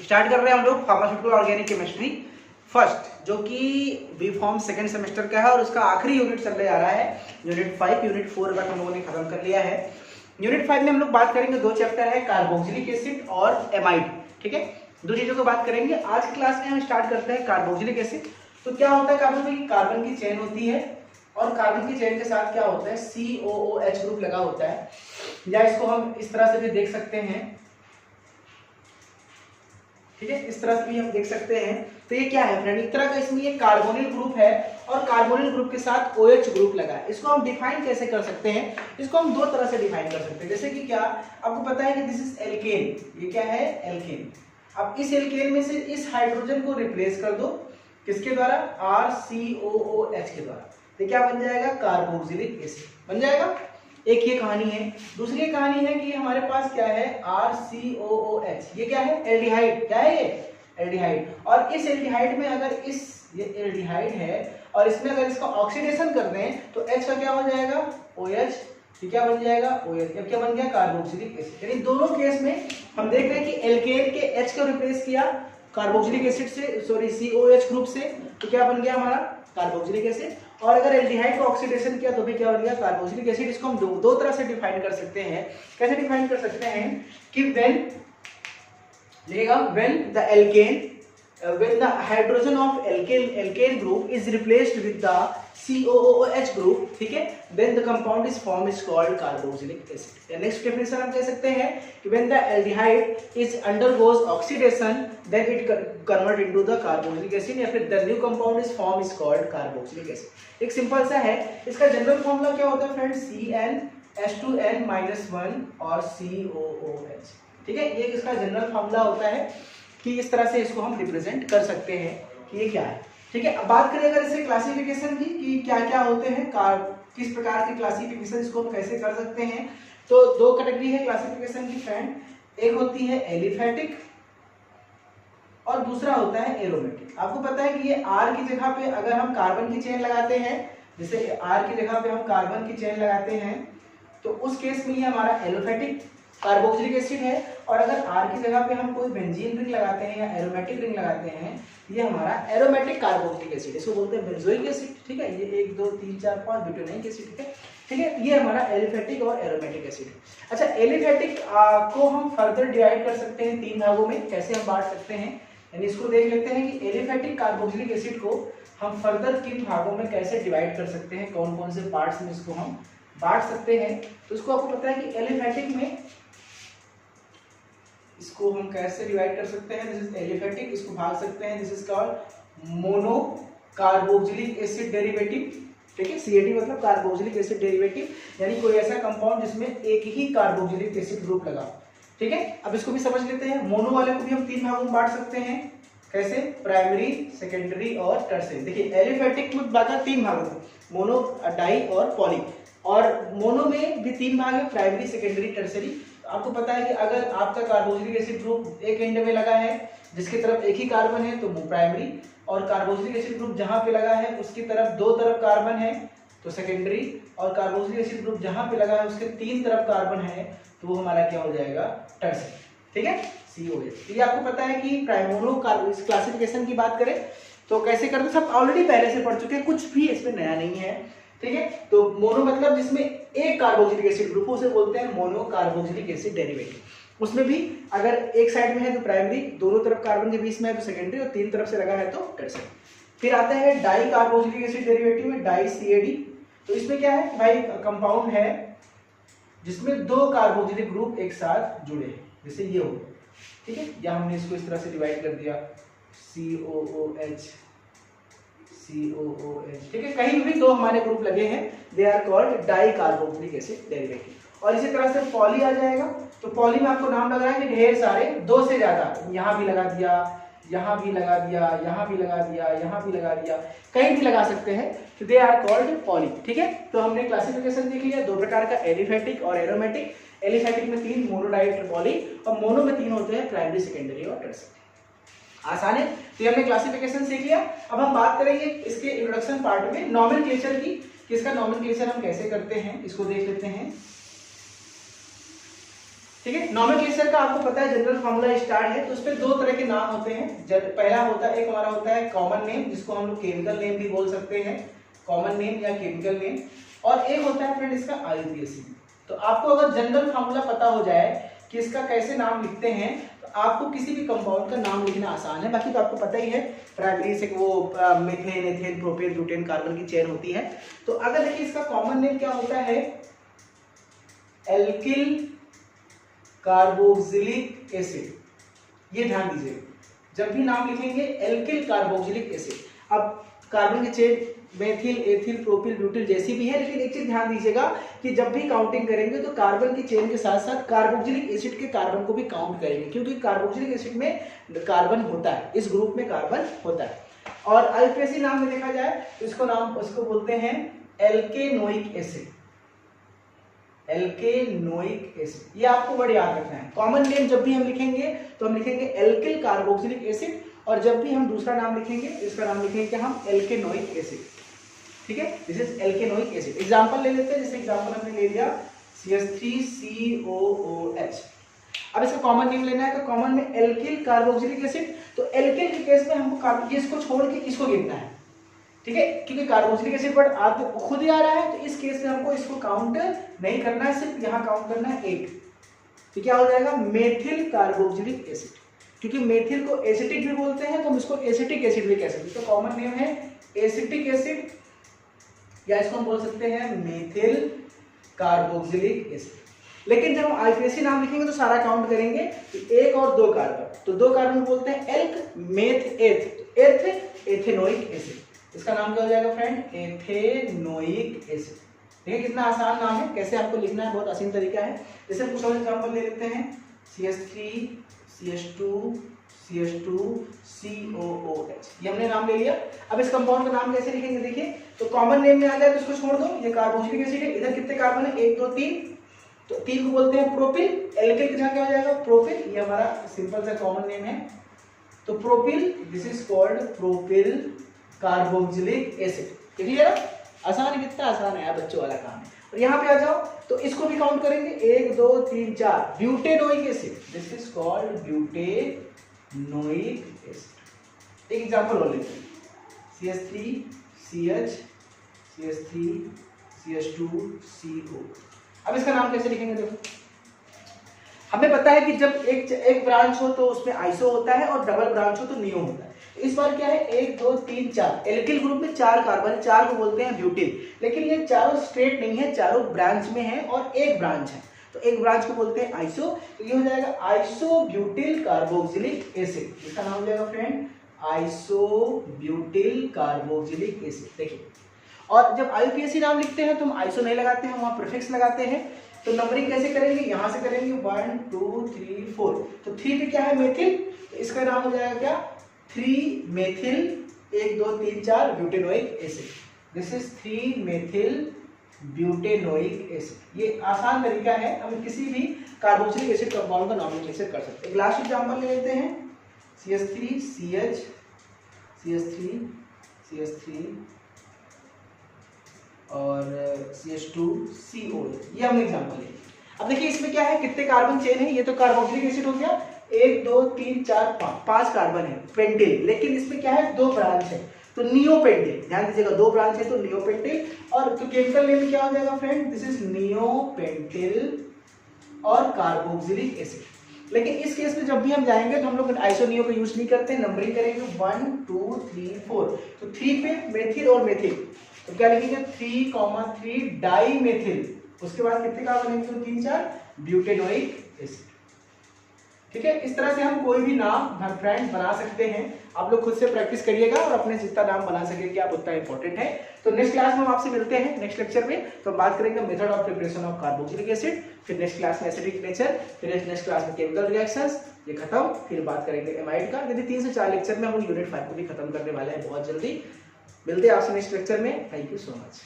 Start कर रहे हैं हम लोग फार्मास्यूटिकल ऑर्गेनिक केमिस्ट्री फर्स्ट, जो कि बी फॉर्म सेकेंड सेमेस्टर का है और उसका आखिरी यूनिट चलने जा रहा है। यूनिट 5, यूनिट 4 तक हम लोगों ने खत्म कर लिया है। यूनिट 5 में हम लोग बात करेंगे, दो चैप्टर है, कार्बोक्सिलिक एसिड और एमाइड। ठीक है, दो चीजों को बात करेंगे। आज की क्लास में हम स्टार्ट करते हैं कार्बोक्सिलिक एसिड। तो क्या होता है कार्बन की चेन होती है और कार्बन की चेन के साथ क्या होता है, COOH ग्रुप लगा होता है, या इसको हम इस तरह से भी देख सकते हैं। ठीक है, इस तरह से भी हम देख सकते हैं। तो ये क्या है फ्रेंड, एक तरह का इसमें ये कार्बोनिल ग्रुप है और कार्बोनिल ग्रुप के साथ OH ग्रुप लगा है। इसको हम डिफाइन कैसे कर सकते हैं, इसको हम दो तरह से डिफाइन कर सकते हैं। जैसे कि क्या आपको पता है कि दिस इज एल्केन, ये क्या है एल्केन। अब इस एल्केन में से इस हाइड्रोजन को रिप्लेस कर दो, किसके द्वारा, RCOOH के द्वारा। तो क्या बन जाएगा, कार्बोक्सिलिक एसिड बन जाएगा। एक ये कहानी है। दूसरी कहानी है कि हमारे पास क्या है, RCOOH, ये क्या है, एल्डिहाइड। क्या है ये, एल्डिहाइड। और इस एल्डिहाइड में अगर ये एल्डिहाइड है और इसमें अगर इसका ऑक्सीडेशन कर दें तो H का क्या हो जाएगा, OH। ये क्या बन जाएगा, OH। अब क्या बन गया, कार्बोक्सिलिक एसिड। यानी दोनों केस में हम देख रहे हैं कि एल्केन के H को रिप्लेस किया कार्बोक्सिलिक एसिड से, सॉरी COH ग्रुप से, तो क्या बन गया हमारा कार्बोक्सिलिक एसिड। और अगर एल्डिहाइड को ऑक्सीडेशन किया तो भी क्या बन गया, कार्बोक्सिलिक एसिड। इसको हम दो तरह से डिफाइन कर सकते हैं। कैसे डिफाइन कर सकते हैं कि when the hydrogen of alkane group is replaced with the COOH group, ठीक है, then the compound is formed is called carboxylic acid। Next definition हम कह सकते हैं कि when the aldehyde is undergoes oxidation then it convert into the carboxylic acid, या फिर the new compound is formed is called carboxylic acid। एक simple सा है। इसका जनरल फॉर्मूला क्या होता है फ्रेंड, CnH2n-1 और COOH। ठीक है, ये इसका जनरल फॉर्मूला होता है कि इस तरह से इसको हम रिप्रेजेंट कर सकते हैं कि ये क्या है। ठीक है, अब बात करें अगर इसे क्लासिफिकेशन की कि क्या क्या होते हैं, किस प्रकार की क्लासिफिकेशन इसको हम कैसे कर सकते हैं। तो दो कैटेगरी है क्लासिफिकेशन की फ्रेंड, एक होती है एलिफैटिक और दूसरा होता है एरोमेटिक। आपको पता है कि ये R की जगह पे अगर हम कार्बन की चेन लगाते हैं, जैसे R की जगह पे हम कार्बन की चेन लगाते हैं, तो उस केस में ये हमारा एलोफैटिक कार्बोक्सिलिक एसिड है। और अगर R की जगह पे हम कोई बेंजीन रिंग लगाते हैं या एरोमेटिक रिंग लगाते हैं, ये हमारा एरोमेटिक कार्बोक्सिलिक एसिड, इसको बोलते हैं बेंजोइक एसिड। ठीक है, ये 1 2 3 4 5 ब्यूटेनोइक एसिड है। ठीक है, ये हमारा एलिफैटिक और एरोमेटिक एसिड है। अच्छा, एलिफैटिक को हम फर्दर डिवाइड कर सकते हैं 3 भागों में। कैसे हम बांट सकते हैं, यानी इसको देख लेते हैं कि एलिफैटिक कार्बोक्सिलिक एसिड को हम फर्दर 3 भागों में कैसे डिवाइड कर सकते हैं, कौन कौन से पार्ट्स में इसको हम बांट सकते हैं। तो इसको आपको पता है कि एलिफैटिक में इसको हम कैसे डिवाइड कर सकते हैं, दिस इज एलिफैटिक, इसको भाग सकते हैं, this is called mono carboxylic acid derivative. ठीक है, CAD मतलब कार्बोक्सिलिक एसिड डेरिवेटिव, यानी कोई ऐसा कंपाउंड जिसमें एक ही कार्बोक्सिलिक एसिड ग्रुप लगा। ठीक है, अब इसको भी समझ लेते हैं। मोनो वाले को भी हम 3 भागों में बांट सकते हैं। कैसे, प्राइमरी, सेकेंडरी और टर्सरी। देखिए एलिफैटिक में बांटा 3 भागों में, मोनो, डाई और पॉली। और मोनो में भी 3 भाग है, प्राइमरी, सेकेंडरी, टर्सरी। आपको पता है कि अगर आपका कार्बोक्सिलिक एसिड ग्रुप एक एंड में लगा है जिसकी तरफ एक ही कार्बन है तो वो प्राइमरी, और कार्बोक्सिलिक एसिड ग्रुप जहां पे लगा है उसकी तरफ 2 तरफ कार्बन है तो सेकेंडरी, और कार्बोक्सिलिक एसिड ग्रुप जहां पे लगा है उसके 3 तरफ कार्बन है तो वो हमारा क्या हो जाएगा, टर्सरी। ठीक है, COH। ये आपको पता है कि प्राइमोनो क्लासिफिकेशन की बात करें तो कैसे करते, सब ऑलरेडी पहले से पढ़ चुके हैं, कुछ भी इसमें नया नहीं है। ठीक है, तो मोनो मतलब जिसमें एक कार्बोक्सिलिक एसिड ग्रुप, उसे बोलते हैं मोनो कार्बोक्सिलिक एसिड डेरिवेटिव। उसमें भी अगर एक साइड में है तो प्राइमरी, दोनों तरफ कार्बन के बीच में है तो सेकेंडरी, और 3 तरफ से लगा है तो टर्सरी। फिर आता है डाई कार्बोक्सिलिक एसिड डेरिवेटिव में, डाई CAD। तो इसमें क्या है भाई, कंपाउंड है जिसमें 2 कार्बोक्सिलिक ग्रुप एक साथ जुड़े हैं, जैसे ये हो। ठीक है, या हमने इसको इस तरह से डिवाइड कर दिया, COOH। ठीक है, कहीं भी 2 हमारे ग्रुप लगे हैं, they are called di carboxylic acid derivative. और इसी तरह से पॉली आ जाएगा। तो पॉली में आपको नाम लग रहा है कि ढेर सारे, 2 से ज्यादा, यहाँ भी लगा दिया, यहाँ भी लगा दिया, यहाँ भी लगा दिया, यहाँ भी लगा दिया, कहीं भी लगा सकते हैं, तो दे आर कॉल्ड पॉली। ठीक है, तो हमने क्लासिफिकेशन देख लिया 2 प्रकार का, एलिफैटिक और एरोमेटिक। एलिफैटिक में 3, मोनो, डाई, पॉली, और मोनो में 3 होते हैं, प्राइमरी, सेकेंडरी और टर्सरी। आसान है। तो हमने क्लासिफिकेशन सीख लिया। अब हम बात करेंगे इसके इंट्रोडक्शन पार्ट में नॉमेनक्लेचर की, कि इसका नॉमेनक्लेचर हम कैसे करते हैं, इसको देख लेते हैं। ठीक है। नॉमेनक्लेचर का आपको पता है जनरल फॉर्मूला स्टार्ट है, तो उसपे दो तरह के नाम होते हैं। पहला होता है, एक हमारा होता है कॉमन नेम, जिसको हम लोग केमिकल नेम भी बोल सकते हैं, कॉमन नेम या केमिकल नेम, और एक होता है फ्रेंड इसका आईयूपीएसी। तो आपको अगर जनरल फॉर्मूला पता हो जाए कि इसका कैसे नाम लिखते हैं, तो आपको किसी भी कंपाउंड का नाम लिखना आसान है। बाकी तो आपको पता ही है, प्राइमरी से वो methane, ethane, propane, butane, carbon की चेन होती है। तो अगर देखिए इसका कॉमन नेम क्या होता है, एल्किल कार्बोक्सिलिक एसिड। ये ध्यान दीजिए, जब भी नाम लिखेंगे एल्किल कार्बोक्सिलिक एसिड। अब कार्बन की chain methyl, ethyl, propyl, butyl जैसी भी है, लेकिन एक चीज ध्यान दीजिएगा कि जब भी काउंटिंग करेंगे तो कार्बन की चेन के साथ साथ कार्बोक्सिलिक एसिड के कार्बन को भी काउंट करेंगे, क्योंकि कार्बोक्सिलिक एसिड में कार्बन होता है, इस ग्रुप में कार्बन होता है। और आईयूपीएसी नाम में देखा जाए तो इसको बोलते हैं एल्केनोइक एसिड। एल्केनोइक एसिड, ये आपको वर्ड याद रखना है। कॉमन नेम जब भी हम लिखेंगे तो हम लिखेंगे एल्किल कार्बोक्सिलिक एसिड, और जब भी हम दूसरा नाम लिखेंगे इसका नाम लिखेंगे क्या हम, एल्केनोइक एसिड। ठीक है, दिस इज एल्केनोइक एसिड। एग्जांपल ले लेते हैं, जैसे एग्जांपल हमने ले लिया CH3COOH। अब इसका कॉमन नेम लेना है, तो कॉमन में एल्किल कार्बोक्सिलिक एसिड। तो एल्किल के केस में हमको इसको छोड़ के इसको गिनना है, ठीक है, क्योंकि कार्बोक्सिलिक एसिड वर्ड आपको खुद ही आ रहा है, तो इस केस में हमको इसको काउंट नहीं करना है, सिर्फ यहाँ काउंट करना है एक। तो क्या हो जाएगा, मेथिल कार्बोक्सिलिक एसिड। क्योंकि मेथिल को एसिटिक भी बोलते हैं, तो हम इसको एसिटिक एसिड भी कह सकते हैं। तो कॉमन नेम है एसिटिक एसिड, या इसको हम बोल सकते हैं मेथिल कार्बोक्सिलिक एसिड। लेकिन जब हम आईयूपीएसी नाम लिखेंगे तो सारा काउंट करेंगे, तो एक और दो कार्बन, तो दो कार्बन बोलते हैं एल्क, मेथ, एथ, एथेनोइक एसिड। इसका नाम क्या हो जाएगा फ्रेंड, एथेनोइक एसिड। देखिए कितना आसान नाम है, कैसे आपको लिखना है, बहुत आसान तरीका है। जैसे कुछ और एग्जांपल ले लेते हैं, CH3, CH2, CH2, COOH, ये हमने नाम ले लिया। अब इस कंपाउंड का नाम कैसे लिखेंगे, देखिए, तो कॉमन नेम में आ जाए तो इसको छोड़ दो, ये कार्बोक्सिलिक एसिड है, इधर कितने कार्बन है, 1 2 3, तो 3 को बोलते हैं प्रोपिल। एल्किल की जगह क्या हो जाएगा, प्रोपिल, ये हमारा सिंपल सा कॉमन नेम है। तो propyl, this is called propyl carboxylic acid. देखिए आसान है, कितना आसान है, बच्चों वाला काम है। और यहाँ पे आ जाओ तो इसको भी काउंट करेंगे, 1 2 3 4, butanoic acid, this is called butanoic acid. एक एग्जांपल और लेते हैं, CH3 CH, CH3 CH2 CO। अब इसका नाम कैसे लिखेंगे, देखो हमें पता है कि जब एक ब्रांच हो तो उसमें आइसो होता है, और डबल ब्रांच हो तो नियो होता है। इस बार क्या है, 1 2 3 4, एल्किल ग्रुप में 4 कार्बन है, 4 को बोलते हैं ब्यूटिल। लेकिन ये चारों स्ट्रेट नहीं है, चारों ब्रांच में है, और एक ब्रांच है, तो एक ब्रांच को बोलते हैं आइसो। तो ये हो जाएगा आइसो ब्यूटिल कार्बोक्सिलिक एसिड। इसका नाम हो जाएगा friend iso butyl carboxylic acid. देखिए, और जब आईयूपीएसी नाम लिखते हैं तो हम आइसो नहीं लगाते हैं, वहां प्रीफिक्स लगाते हैं। तो नंबरिंग कैसे करेंगे, यहां से करेंगे 1 2 3 4। तो 3 पे क्या है, मेथिल, तो इसका नाम हो जाएगा क्या, 3 methyl 1 2 3 4 butanoic acid. This is 3 methyl butanoic acid. ये आसान तरीका है, हम किसी भी कार्बोक्सिलिक एसिड कंपाउंड का नॉमेनक्लेचर कर सकते हैं। एक लास्ट एग्जांपल ले लेते हैं, CH3 CH, CH3 CH3 और CH2 COH, ये हमने एग्जांपल लिया। अब देखिए इसमें क्या है, कितने कार्बन चेन है, ये तो कार्बोक्सिलिक एसिड हो गया, 1 2 3 4 5 कार्बन है, पेंटिल। लेकिन इसमें क्या है, 2 ब्रांच है, तो नियोपेंटिल। ध्यान दीजिएगा, 2 ब्रांच है तो नियोपेंटिल। और तो केमिकल नेम क्या हो जाएगा फ्रेंड, दिस इज नियोपेंटिल और कार्बोक्सिलिक एसिड। लेकिन इस केस में जब भी हम जाएंगे तो हम लोग आइसोनियो का यूज नहीं करते, नंबरिंग करेंगे 1 2 3 4। तो 3 पे मेथिल और मेथिल, तो क्या लिखेंगे 3,3 डाई मेथिल। उसके बाद कितने कार्बन है, तो 3 4 ब्यूटेनोइक एसिड। ठीक है, इस तरह से हम कोई भी नाम फ्रेंड बना सकते हैं। आप लोग खुद से प्रैक्टिस करिएगा और अपने जितना नाम बना सकेंगे आप उतना इंपॉर्टेंट है। तो नेक्स्ट क्लास में हम आपसे मिलते हैं नेक्स्ट लेक्चर में, तो बात करेंगे method of preparation of carboxylic acid, फिर नेक्स्ट क्लास में एसिडिक नेचर, फिर नेक्स्ट क्लास में केमिकल रिएक्शंस, ये खत्म। फिर बात करेंगे एमाइड का। यदि 3 से 4 लेक्चर में हम लोग यूनिट 5 को भी खत्म करने वाले हैं बहुत जल्दी। मिलते हैं आपसे नेक्स्ट लेक्चर में। Thank you so much.